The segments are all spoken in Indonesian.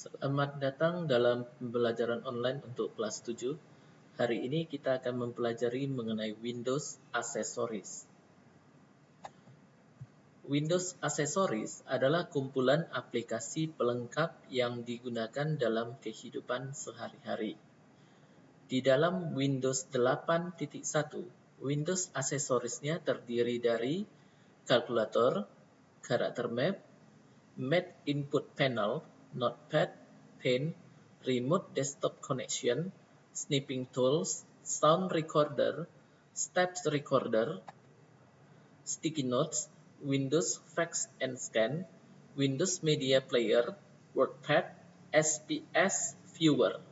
Selamat datang dalam pembelajaran online untuk kelas 7. Hari ini kita akan mempelajari mengenai Windows Accessories. Windows Accessories adalah kumpulan aplikasi pelengkap yang digunakan dalam kehidupan sehari-hari. Di dalam Windows 8.1, Windows Accessories-nya terdiri dari kalkulator, karakter map, Mat Input Panel, Notepad, Pen, Remote Desktop Connection, Snipping Tools, Sound Recorder, Steps Recorder, Sticky Notes, Windows Fax and Scan, Windows Media Player, WordPad, SPS Viewer.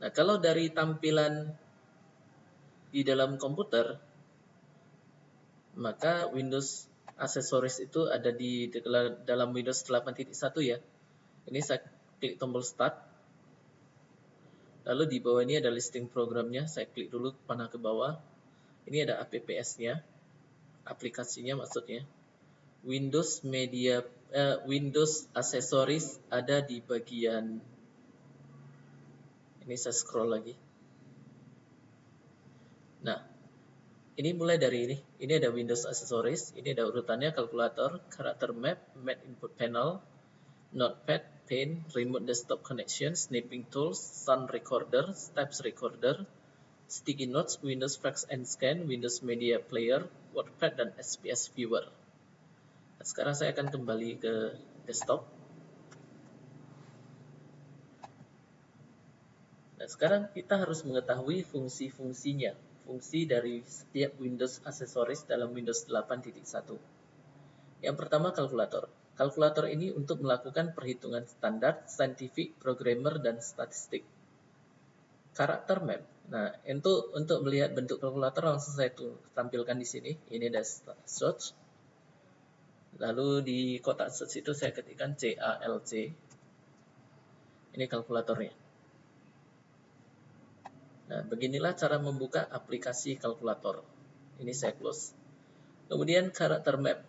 Nah, kalau dari tampilan di dalam komputer, maka Windows Accessories itu ada di dalam Windows 8.1 ya. Ini saya klik tombol Start. Lalu di bawah ini ada listing programnya. Saya klik dulu panah ke bawah. Ini ada apps-nya, aplikasinya maksudnya. Windows Accessories ada di bagian ini. Saya scroll lagi. Nah, ini mulai dari ini. Ini ada Windows Accessories. Ini ada urutannya: kalkulator, karakter map, Mat Input Panel, Notepad, Pen, Remote Desktop Connection, Snipping Tools, Sound Recorder, Steps Recorder, Sticky Notes, Windows Fax and Scan, Windows Media Player, WordPad, dan SPS Viewer. Nah, sekarang saya akan kembali ke desktop. Nah, sekarang kita harus mengetahui fungsi-fungsinya, fungsi dari setiap Windows Accessories dalam Windows 8.1. Yang pertama, kalkulator. Kalkulator ini untuk melakukan perhitungan standar, scientific, programmer, dan statistik. Karakter map. Nah, untuk melihat bentuk kalkulator langsung saya tampilkan di sini. Ini ada search. Lalu di kotak search itu saya ketikkan CALC. Ini kalkulatornya. Nah, beginilah cara membuka aplikasi kalkulator. Ini saya close. Kemudian karakter map.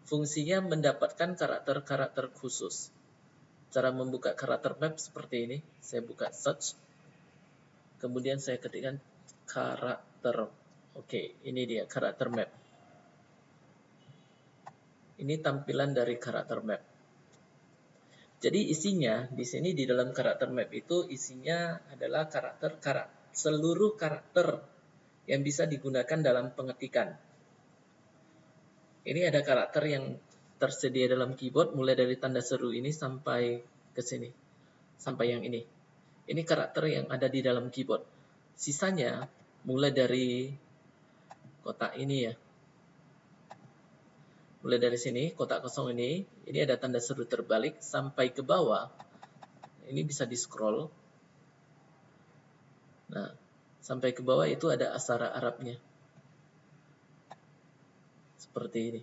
Fungsinya mendapatkan karakter-karakter khusus. Cara membuka karakter map seperti ini. Saya buka search. Kemudian saya ketikkan karakter. Oke, ini dia karakter map. Ini tampilan dari karakter map. Jadi isinya di sini di dalam karakter map itu isinya adalah seluruh karakter yang bisa digunakan dalam pengetikan. Ini ada karakter yang tersedia dalam keyboard mulai dari tanda seru ini sampai ke sini. Sampai yang ini. Ini karakter yang ada di dalam keyboard. Sisanya mulai dari kotak ini ya. Mulai dari sini, kotak kosong ini ada tanda seru terbalik sampai ke bawah. Ini bisa di-scroll. Nah, sampai ke bawah itu ada aksara Arabnya. Seperti ini.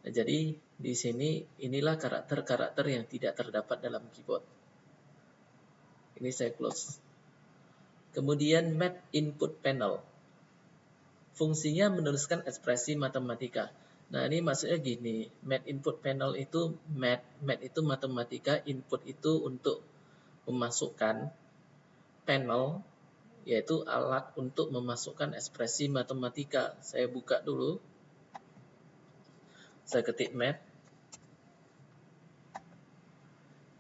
Nah, jadi di sini inilah karakter-karakter yang tidak terdapat dalam keyboard. Ini saya close. Kemudian Mat Input Panel. Fungsinya menuliskan ekspresi matematika. Nah, ini maksudnya gini, Mat Input Panel itu Mat itu matematika, input itu untuk memasukkan, panel yaitu alat untuk memasukkan ekspresi matematika. Saya buka dulu. Saya ketik Mat.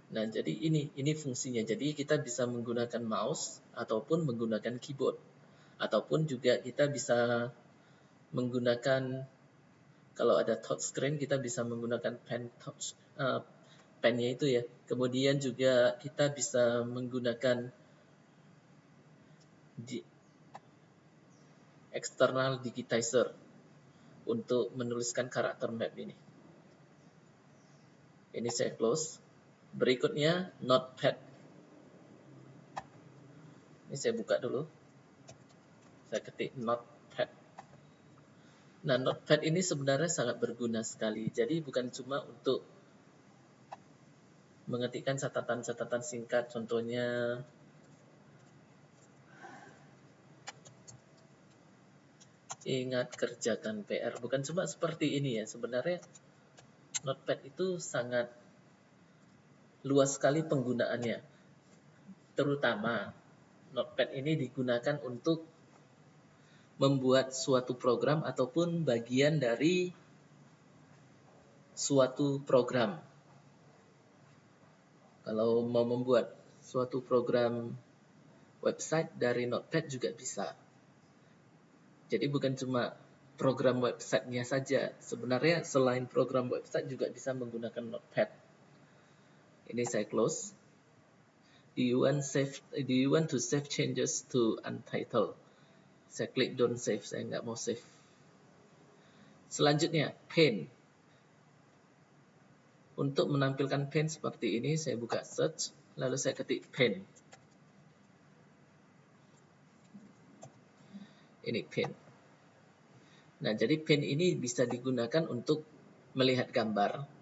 Nah, jadi ini fungsinya. Jadi kita bisa menggunakan mouse ataupun menggunakan keyboard. Ataupun juga kita bisa menggunakan, kalau ada touch screen kita bisa menggunakan pennya itu ya. Kemudian juga kita bisa menggunakan external digitizer untuk menuliskan karakter map ini. Ini saya close. Berikutnya Notepad. Ini saya buka dulu. Saya ketik Notepad. Nah, Notepad ini sebenarnya sangat berguna sekali. Jadi bukan cuma untuk mengetikkan catatan-catatan singkat, contohnya ingat kerjakan PR. Bukan cuma seperti ini ya. Sebenarnya Notepad itu sangat luas sekali penggunaannya. Terutama Notepad ini digunakan untuk membuat suatu program ataupun bagian dari suatu program. Kalau mau membuat suatu program website dari Notepad juga bisa. Jadi bukan cuma program websitenya saja. Sebenarnya selain program website juga bisa menggunakan Notepad. Ini saya close. Do you want to save changes to untitled? Saya klik don't save, saya nggak mau save. Selanjutnya, pen. Untuk menampilkan pen seperti ini, saya buka search, lalu saya ketik pen. Ini pen. Nah, jadi pen ini bisa digunakan untuk melihat gambar.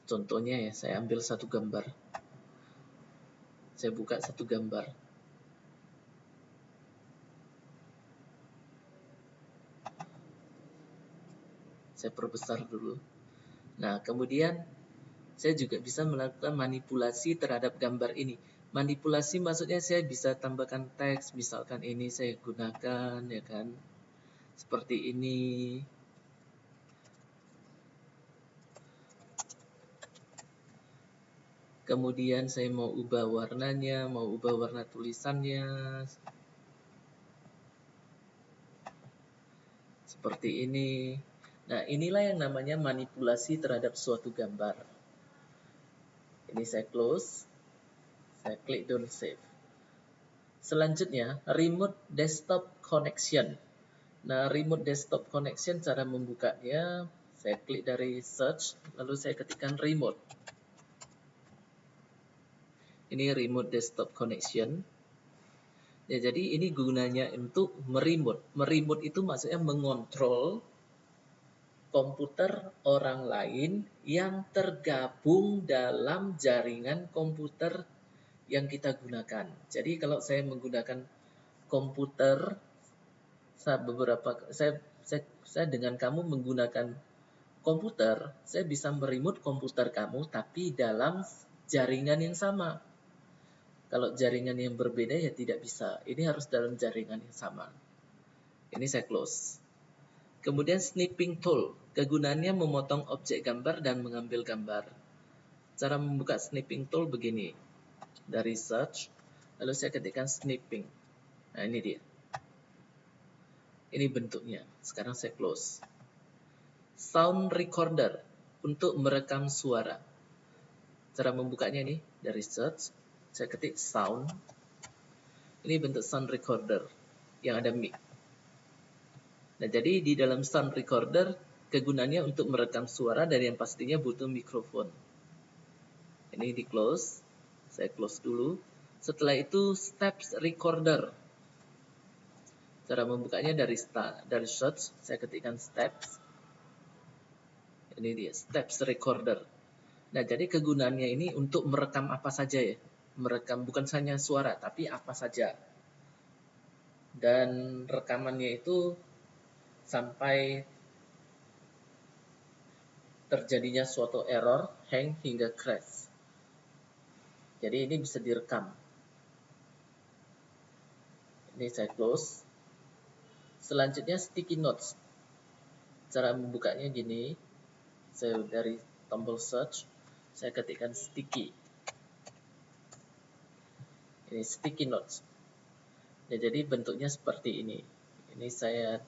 Contohnya ya, saya ambil satu gambar. Saya buka satu gambar. Saya perbesar dulu. Nah, kemudian saya juga bisa melakukan manipulasi terhadap gambar ini. Manipulasi maksudnya saya bisa tambahkan teks, misalkan ini saya gunakan, ya kan, seperti ini. Kemudian saya mau ubah warnanya, mau ubah warna tulisannya, seperti ini. Nah, inilah yang namanya manipulasi terhadap suatu gambar. Ini saya close, saya klik don't save. Selanjutnya, remote desktop connection. Nah, remote desktop connection, cara membukanya, saya klik dari search, lalu saya ketikkan remote. Ini remote desktop connection. Ya, jadi ini gunanya untuk meremote. Meremote itu maksudnya mengontrol komputer orang lain yang tergabung dalam jaringan komputer yang kita gunakan. Jadi kalau saya menggunakan komputer, saya dengan kamu menggunakan komputer, saya bisa meremote komputer kamu tapi dalam jaringan yang sama. Kalau jaringan yang berbeda ya tidak bisa. Ini harus dalam jaringan yang sama. Ini saya close. Kemudian snipping tool. Kegunaannya memotong objek gambar dan mengambil gambar. Cara membuka snipping tool begini. Dari search, lalu saya ketikkan snipping. Nah, ini dia. Ini bentuknya. Sekarang saya close. Sound recorder. Untuk merekam suara. Cara membukanya nih. Dari search, saya ketik sound. Ini bentuk sound recorder yang ada mic. Nah, jadi di dalam sound recorder, kegunaannya untuk merekam suara dan yang pastinya butuh mikrofon. Ini di close. Saya close dulu. Setelah itu steps recorder. Cara membukanya dari search, saya ketikkan steps. Ini dia, steps recorder. Nah, jadi kegunaannya ini untuk merekam apa saja ya. Merekam bukan hanya suara, tapi apa saja. Dan rekamannya itu sampai terjadinya suatu error, hang, hingga crash. Jadi ini bisa direkam. Ini saya close. Selanjutnya sticky notes. Cara membukanya gini. Saya dari tombol search, saya ketikkan sticky. Ini sticky notes. Ya, jadi bentuknya seperti ini. Ini saya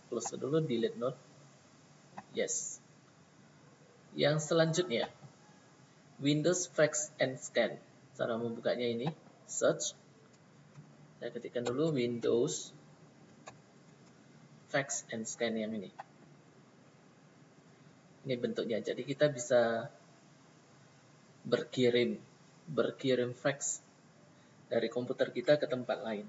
close dulu, delete note. Yes. Yang selanjutnya, Windows Fax and Scan. Cara membukanya ini, search. Saya ketikkan dulu Windows Fax and Scan yang ini. Ini bentuknya. Jadi kita bisa berkirim fax dari komputer kita ke tempat lain.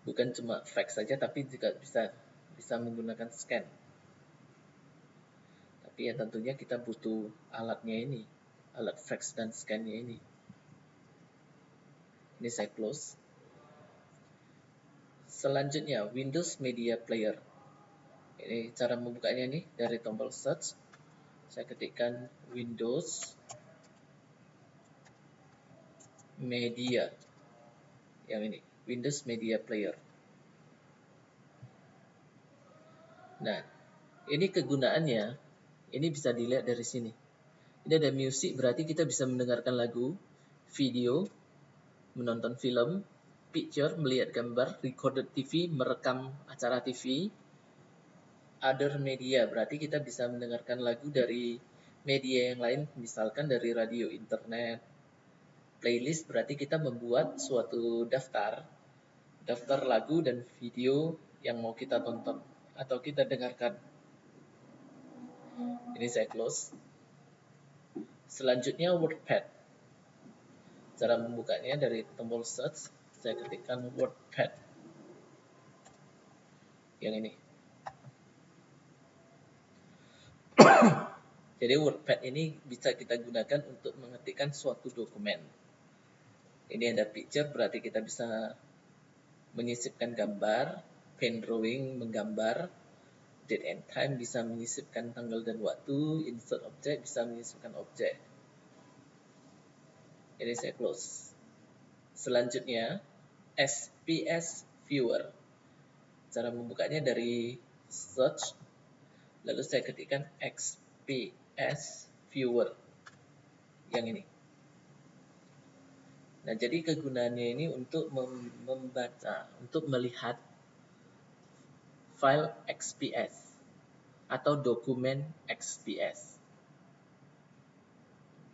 Bukan cuma fax saja, tapi juga bisa menggunakan scan. Tapi ya tentunya kita butuh alatnya ini, alat fax dan scan-nya ini. Ini saya close. Selanjutnya, Windows Media Player. Ini cara membukanya nih, dari tombol search saya ketikkan Windows Media, yang ini, Windows Media Player. Nah, ini kegunaannya, ini bisa dilihat dari sini. Ini ada music, berarti kita bisa mendengarkan lagu, video, menonton film, picture, melihat gambar, recorded TV, merekam acara TV, other media, berarti kita bisa mendengarkan lagu dari media yang lain, misalkan dari radio, internet. Playlist berarti kita membuat suatu daftar lagu dan video yang mau kita tonton atau kita dengarkan. Ini saya close. Selanjutnya WordPad. Cara membukanya dari tombol search, saya ketikkan WordPad. Yang ini. Jadi WordPad ini bisa kita gunakan untuk mengetikkan suatu dokumen. Ini ada picture, berarti kita bisa menyisipkan gambar, pen drawing, menggambar, date and time bisa menyisipkan tanggal dan waktu, insert object bisa menyisipkan objek. Ini saya close. Selanjutnya, SPS Viewer. Cara membukanya dari search, lalu saya ketikkan XPS Viewer. Yang ini. Nah, jadi kegunaannya ini untuk membaca, untuk melihat file XPS atau dokumen XPS.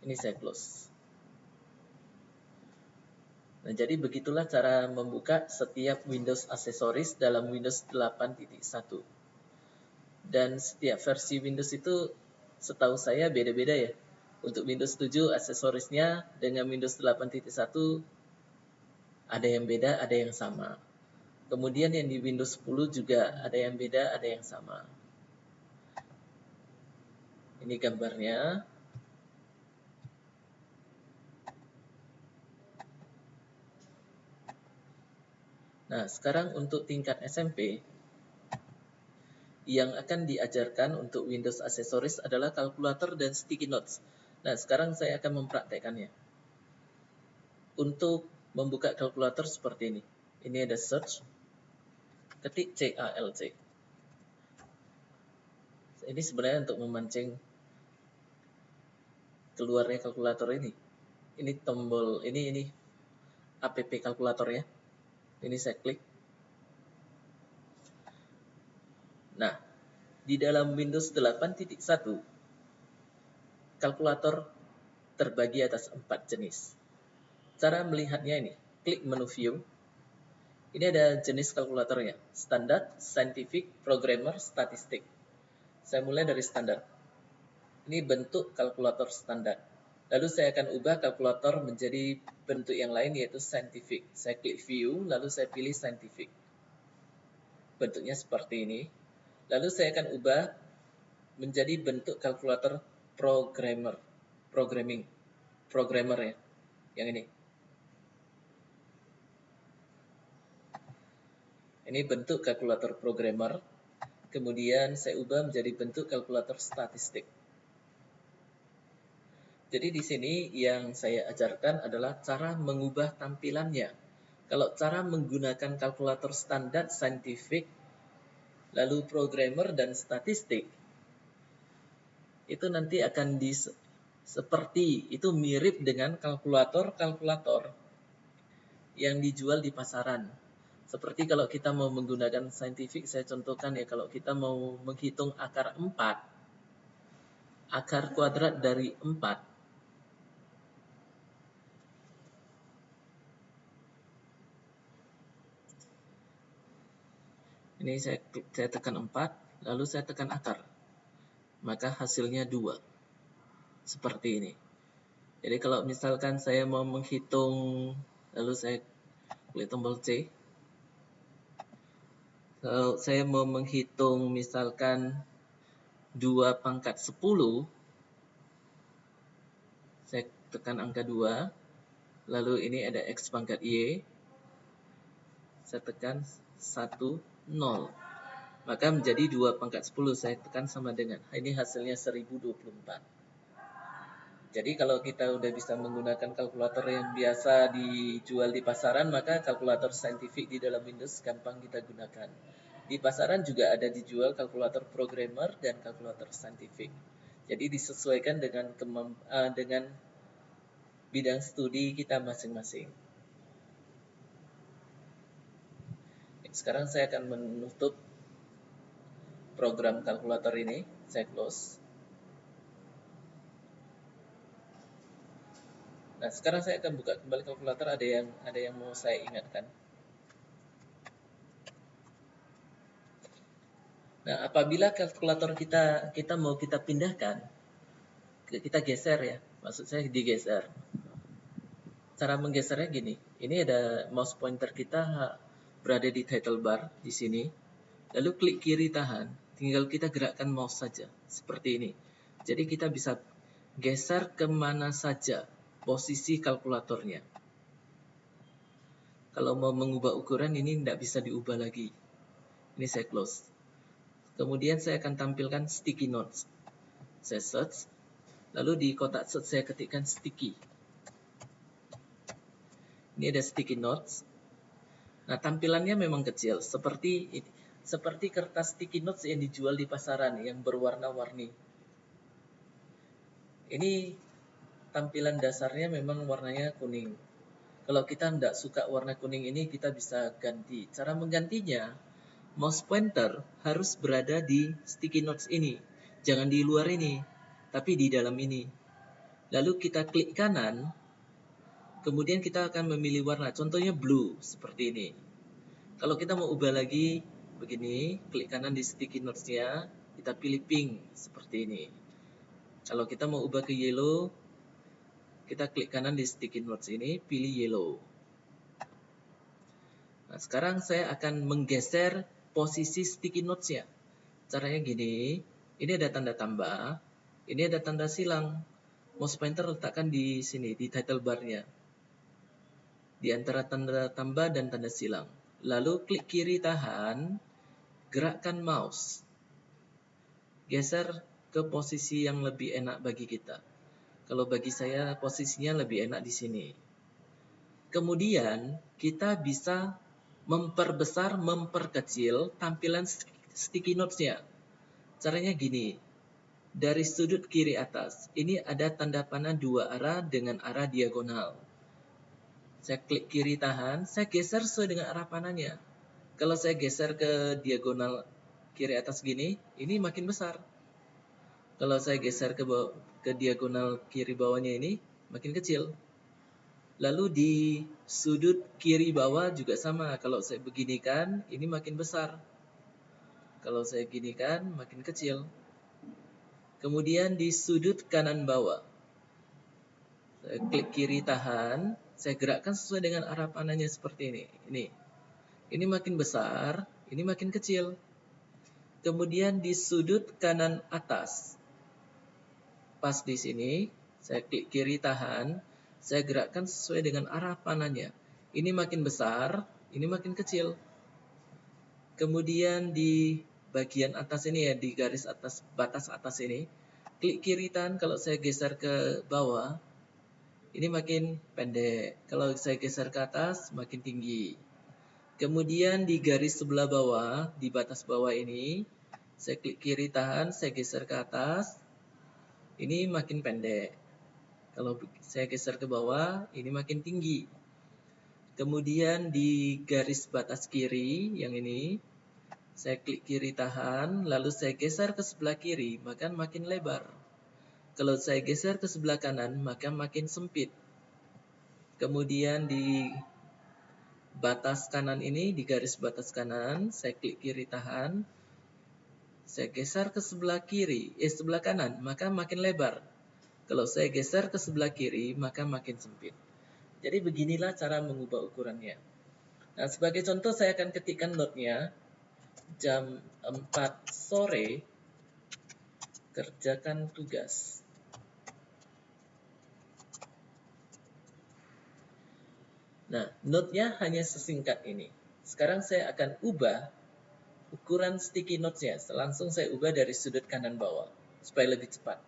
Ini saya close. Nah, jadi begitulah cara membuka setiap Windows aksesoris dalam Windows 8.1. Dan setiap versi Windows itu setahu saya beda-beda ya. Untuk Windows 7 aksesorisnya dengan Windows 8.1 ada yang beda, ada yang sama. Kemudian yang di Windows 10 juga ada yang beda, ada yang sama. Ini gambarnya. Nah, sekarang untuk tingkat SMP, yang akan diajarkan untuk Windows aksesoris adalah kalkulator dan sticky notes. Nah, sekarang saya akan mempraktekannya. Untuk membuka kalkulator seperti ini. Ini ada search, ketik CALC. Ini sebenarnya untuk memancing keluarnya kalkulator ini. Ini tombol, ini app kalkulatornya. Ini saya klik. Nah, di dalam Windows 8.1, kalkulator terbagi atas 4 jenis. Cara melihatnya ini, klik menu view. Ini ada jenis kalkulatornya, standar, scientific, programmer, statistik. Saya mulai dari standar. Ini bentuk kalkulator standar. Lalu saya akan ubah kalkulator menjadi bentuk yang lain, yaitu scientific. Saya klik view, lalu saya pilih scientific. Bentuknya seperti ini. Lalu saya akan ubah menjadi bentuk kalkulator programmer ya, yang ini. Ini bentuk kalkulator programmer. Kemudian saya ubah menjadi bentuk kalkulator statistik. Jadi di sini yang saya ajarkan adalah cara mengubah tampilannya. Kalau cara menggunakan kalkulator standar, scientific, lalu programmer dan statistik, itu nanti akan seperti itu, mirip dengan kalkulator yang dijual di pasaran. Seperti kalau kita mau menggunakan scientific, saya contohkan ya, kalau kita mau menghitung akar 4, akar kuadrat dari 4, ini saya tekan 4, lalu saya tekan akar, maka hasilnya 2. Seperti ini. Jadi kalau misalkan saya mau menghitung, lalu saya klik tombol C. Kalau saya mau menghitung misalkan 2 pangkat 10, saya tekan angka 2, lalu ini ada X pangkat Y, saya tekan 1, 0. maka menjadi 2 pangkat 10. Saya tekan sama dengan, ini hasilnya 1024. Jadi kalau kita udah bisa menggunakan kalkulator yang biasa dijual di pasaran, maka kalkulator saintifik di dalam Windows gampang kita gunakan. Di pasaran juga ada dijual kalkulator programmer dan kalkulator saintifik. Jadi disesuaikan dengan bidang studi kita masing-masing. Sekarang saya akan menutup program kalkulator ini, saya close. Nah, sekarang saya akan buka kembali kalkulator. Ada yang mau saya ingatkan. Nah, apabila kalkulator kita mau kita pindahkan, kita geser ya. Maksud saya digeser. Cara menggesernya gini. Ini ada mouse pointer kita berada di title bar di sini. Lalu klik kiri tahan. Tinggal kita gerakkan mouse saja seperti ini. Jadi kita bisa geser kemana saja posisi kalkulatornya. Kalau mau mengubah ukuran ini tidak bisa diubah lagi. Ini saya close. Kemudian saya akan tampilkan sticky notes. Saya search. Lalu di kotak search saya ketikkan sticky. Ini ada sticky notes. Nah, tampilannya memang kecil, seperti kertas sticky notes yang dijual di pasaran yang berwarna-warni. Ini tampilan dasarnya memang warnanya kuning. Kalau kita tidak suka warna kuning ini, kita bisa ganti. Cara menggantinya, mouse pointer harus berada di sticky notes ini. Jangan di luar ini, tapi di dalam ini. Lalu kita klik kanan, kemudian kita akan memilih warna. Contohnya blue, seperti ini. Kalau kita mau ubah lagi, begini, klik kanan di sticky notes-nya, kita pilih pink, seperti ini. Kalau kita mau ubah ke yellow, kita klik kanan di sticky notes ini, pilih yellow. Nah, sekarang saya akan menggeser posisi sticky notes-nya. Caranya gini, ini ada tanda tambah, ini ada tanda silang. Mouse pointer letakkan di sini, di title bar-nya. Di antara tanda tambah dan tanda silang. Lalu klik kiri tahan, gerakkan mouse. Geser ke posisi yang lebih enak bagi kita. Kalau bagi saya posisinya lebih enak di sini. Kemudian kita bisa memperbesar, memperkecil tampilan sticky notes-nya. Caranya gini. Dari sudut kiri atas, ini ada tanda panah 2 arah dengan arah diagonal. Saya klik kiri tahan, saya geser sesuai dengan arah panahnya. Kalau saya geser ke diagonal kiri atas gini, ini makin besar. Kalau saya geser ke diagonal kiri bawahnya ini, makin kecil. Lalu di sudut kiri bawah juga sama. Kalau saya beginikan, ini makin besar. Kalau saya ginikan, makin kecil. Kemudian di sudut kanan bawah, saya klik kiri tahan, saya gerakkan sesuai dengan arah panahnya seperti ini. Ini makin besar, ini makin kecil. Kemudian di sudut kanan atas, pas di sini, saya klik kiri tahan, saya gerakkan sesuai dengan arah panahnya. Ini makin besar, ini makin kecil. Kemudian di bagian atas ini ya, di garis atas, batas atas ini, klik kiri tahan, kalau saya geser ke bawah, ini makin pendek. Kalau saya geser ke atas, makin tinggi. Kemudian di garis sebelah bawah, di batas bawah ini, saya klik kiri tahan, saya geser ke atas, ini makin pendek. Kalau saya geser ke bawah, ini makin tinggi. Kemudian di garis batas kiri, yang ini, saya klik kiri tahan, lalu saya geser ke sebelah kiri, maka makin lebar. Kalau saya geser ke sebelah kanan, maka makin sempit. Kemudian di batas kanan ini, di garis batas kanan, saya klik kiri tahan, saya geser ke sebelah sebelah kanan, maka makin lebar. Kalau saya geser ke sebelah kiri, maka makin sempit. Jadi beginilah cara mengubah ukurannya. Nah, sebagai contoh saya akan ketikkan note-nya, jam 4 sore, kerjakan tugas. Nah, note-nya hanya sesingkat ini. Sekarang saya akan ubah ukuran sticky notes-nya. Langsung saya ubah dari sudut kanan bawah supaya lebih cepat.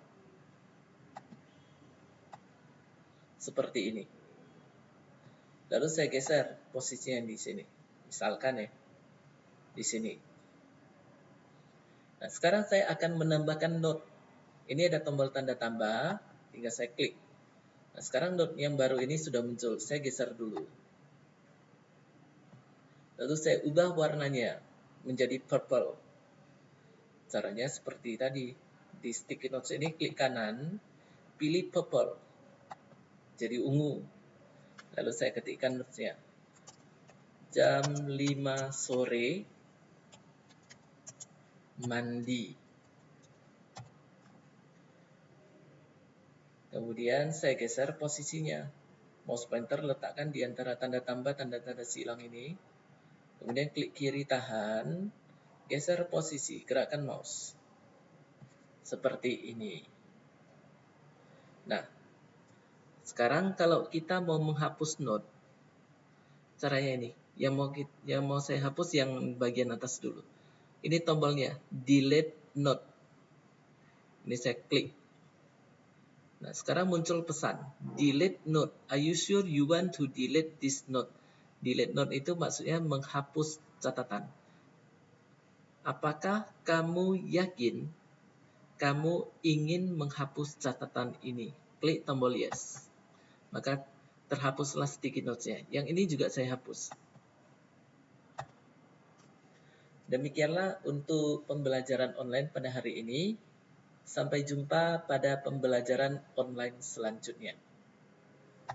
Seperti ini. Lalu saya geser posisinya di sini. Misalkan ya, di sini. Nah, sekarang saya akan menambahkan note. Ini ada tombol tanda tambah, tinggal saya klik. Nah, sekarang note yang baru ini sudah muncul. Saya geser dulu. Lalu saya ubah warnanya menjadi purple. Caranya seperti tadi. Di sticky notes ini klik kanan, pilih purple. Jadi ungu. Lalu saya ketikkan notes-nya. Jam 5 sore mandi. Kemudian saya geser posisinya. Mouse pointer letakkan di antara tanda tambah, tanda-tanda silang ini. Kemudian klik kiri tahan, geser posisi, gerakkan mouse. Seperti ini. Nah, sekarang kalau kita mau menghapus note, caranya ini. Yang mau saya hapus yang bagian atas dulu. Ini tombolnya, delete note. Ini saya klik. Nah, sekarang muncul pesan, delete note. Are you sure you want to delete this note? Delete note itu maksudnya menghapus catatan. Apakah kamu yakin kamu ingin menghapus catatan ini? Klik tombol yes. Maka terhapuslah sticky notes-nya. Yang ini juga saya hapus. Demikianlah untuk pembelajaran online pada hari ini. Sampai jumpa pada pembelajaran online selanjutnya.